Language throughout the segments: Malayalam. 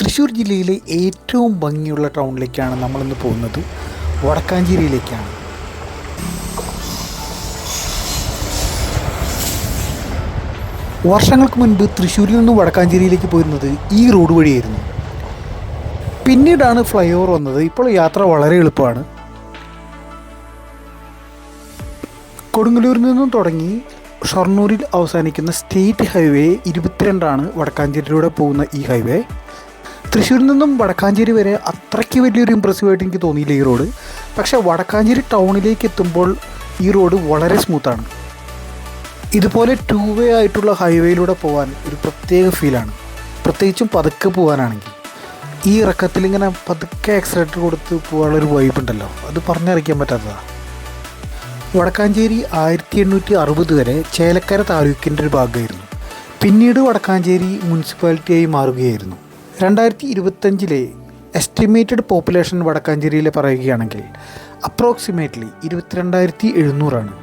തൃശ്ശൂർ ജില്ലയിലെ ഏറ്റവും ഭംഗിയുള്ള ടൗണിലേക്കാണ് നമ്മളിന്ന് പോകുന്നത്. വടക്കാഞ്ചേരിയിലേക്കാണ്. വർഷങ്ങൾക്ക് മുൻപ് തൃശ്ശൂരിൽ നിന്നും വടക്കാഞ്ചേരിയിലേക്ക് പോയിരുന്നത് ഈ റോഡ് വഴിയായിരുന്നു. പിന്നീടാണ് ഫ്ലൈ ഓവർ വന്നത്. ഇപ്പോൾ യാത്ര വളരെ എളുപ്പമാണ്. കൊടുങ്ങല്ലൂരിൽ നിന്നും തുടങ്ങി ഷൊർണൂരിൽ അവസാനിക്കുന്ന സ്റ്റേറ്റ് ഹൈവേ 22 വടക്കാഞ്ചേരിയിലൂടെ പോകുന്ന ഈ ഹൈവേ. തൃശ്ശൂരിൽ നിന്നും വടക്കാഞ്ചേരി വരെ അത്രയ്ക്ക് വലിയൊരു ഇമ്പ്രസീവായിട്ട് എനിക്ക് തോന്നിയില്ല ഈ റോഡ്. പക്ഷേ വടക്കാഞ്ചേരി ടൗണിലേക്ക് എത്തുമ്പോൾ ഈ റോഡ് വളരെ സ്മൂത്താണ്. ഇതുപോലെ 2 വേ ആയിട്ടുള്ള ഹൈവേയിലൂടെ പോകാൻ ഒരു പ്രത്യേക ഫീലാണ്, പ്രത്യേകിച്ചും പതുക്കെ പോകാനാണെങ്കിൽ. ഈ ഇറക്കത്തിലിങ്ങനെ പതുക്കെ ആക്സിലേറ്റർ കൊടുത്ത് പോകാനുള്ളൊരു വൈബ് ഉണ്ടല്ലോ, അത് പറഞ്ഞറിയിക്കാൻ പറ്റാത്തതാണ്. വടക്കാഞ്ചേരി 1860 വരെ ചേലക്കര താലൂക്കിൻ്റെ ഒരു ഭാഗമായിരുന്നു. പിന്നീട് വടക്കാഞ്ചേരി മുനിസിപ്പാലിറ്റിയായി മാറുകയായിരുന്നു. 2025 എസ്റ്റിമേറ്റഡ് പോപ്പുലേഷൻ വടക്കാഞ്ചേരിയിലെ പറയുകയാണെങ്കിൽ അപ്രോക്സിമേറ്റ്ലി 22,700.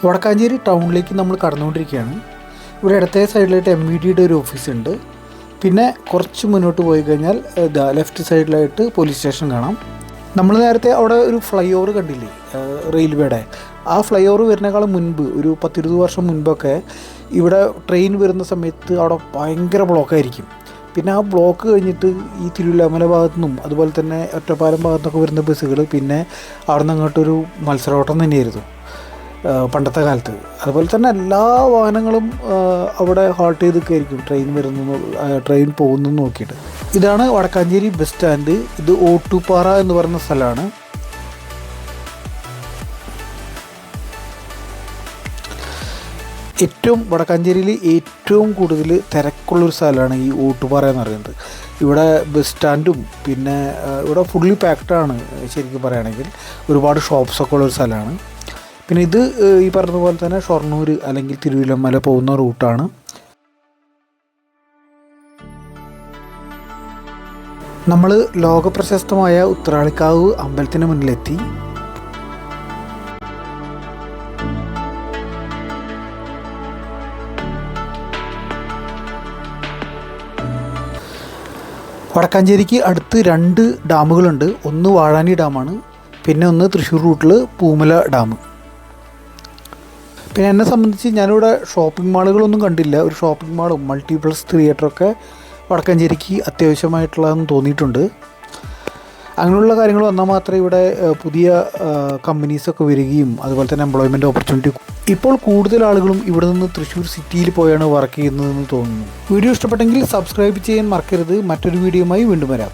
വടക്കാഞ്ചേരി ടൗണിലേക്ക് നമ്മൾ കടന്നുകൊണ്ടിരിക്കുകയാണ്. ഇവിടെ ഇടത്തെ സൈഡിലായിട്ട് MVDയുടെ ഒരു ഓഫീസുണ്ട്. പിന്നെ കുറച്ച് മുന്നോട്ട് പോയി കഴിഞ്ഞാൽ ലെഫ്റ്റ് സൈഡിലായിട്ട് പോലീസ് സ്റ്റേഷൻ കാണാം. നമ്മൾ നേരത്തെ അവിടെ ഒരു ഫ്ലൈ ഓവർ കണ്ടില്ലേ, റെയിൽവേയുടെ. ആ ഫ്ലൈ ഓവർ വരുന്നേക്കാളും മുൻപ് ഒരു 10-20 വർഷം മുൻപൊക്കെ ഇവിടെ ട്രെയിൻ വരുന്ന സമയത്ത് അവിടെ ഭയങ്കര ബ്ലോക്കായിരിക്കും. പിന്നെ ആ ബ്ലോക്ക് കഴിഞ്ഞിട്ട് ഈ തിരുവല്ലമല ഭാഗത്തു നിന്നും അതുപോലെ തന്നെ ഒറ്റപ്പാലം ഭാഗത്തൊക്കെ വരുന്ന ബസ്സുകൾ പിന്നെ അവിടെ നിന്ന് അങ്ങോട്ടൊരു മത്സരോട്ടം തന്നെയായിരുന്നു പണ്ടത്തെ കാലത്ത്. അതുപോലെ തന്നെ എല്ലാ വാഹനങ്ങളും അവിടെ ഹാൾട്ട് ചെയ്തൊക്കെ ആയിരിക്കും ട്രെയിൻ പോകുന്നു നോക്കിയിട്ട്. ഇതാണ് വടക്കാഞ്ചേരി ബസ് സ്റ്റാൻഡ്. ഇത് ഓട്ടുപാറ എന്ന് പറയുന്ന സ്ഥലമാണ്. വടക്കാഞ്ചേരിയിൽ ഏറ്റവും കൂടുതൽ തിരക്കുള്ളൊരു സ്ഥലമാണ് ഈ ഓട്ടുപാറ എന്ന് പറയുന്നത്. ഇവിടെ ബസ് സ്റ്റാൻഡും പിന്നെ ഇവിടെ ഫുള്ളി പാക്ഡാണ് ശരിക്കും പറയുകയാണെങ്കിൽ. ഒരുപാട് ഷോപ്സൊക്കെ ഉള്ളൊരു സ്ഥലമാണ്. പിന്നെ ഇത് ഈ പറഞ്ഞതുപോലെ തന്നെ ഷൊർണൂർ അല്ലെങ്കിൽ തിരുവല്ലമല പോകുന്ന റൂട്ടാണ്. നമ്മൾ ലോകപ്രശസ്തമായ ഉത്രാളിക്കാവ് അമ്പലത്തിന് മുന്നിലെത്തി. വടക്കാഞ്ചേരിക്ക് അടുത്ത് 2 ഡാമുകളുണ്ട്. ഒന്ന് വാഴാനി ഡാമാണ്, പിന്നെ ഒന്ന് തൃശ്ശൂർ റൂട്ടിൽ പൂമല ഡാം. പിന്നെ എന്നെ സംബന്ധിച്ച് ഞാനിവിടെ ഷോപ്പിംഗ് മാളുകളൊന്നും കണ്ടില്ല. ഒരു ഷോപ്പിംഗ് മാളും മൾട്ടിപ്ലക്സ് തിയേറ്ററൊക്കെ വടക്കാഞ്ചേരിക്ക് അത്യാവശ്യമായിട്ടുള്ളതെന്ന് തോന്നിയിട്ടുണ്ട്. അങ്ങനെയുള്ള കാര്യങ്ങൾ വന്നാൽ മാത്രമേ ഇവിടെ പുതിയ കമ്പനീസൊക്കെ വരികയും അതുപോലെ തന്നെ എംപ്ലോയ്മെൻറ്റ് ഓപ്പർച്യൂണിറ്റി. ഇപ്പോൾ കൂടുതൽ ആളുകളും ഇവിടെ നിന്ന് തൃശ്ശൂർ സിറ്റിയിൽ പോയാണ് വർക്ക് ചെയ്യുന്നതെന്ന് തോന്നുന്നു. വീഡിയോ ഇഷ്ടപ്പെട്ടെങ്കിൽ സബ്സ്ക്രൈബ് ചെയ്യാൻ മറക്കരുത്. മറ്റൊരു വീഡിയോയുമായി വീണ്ടും വരാം.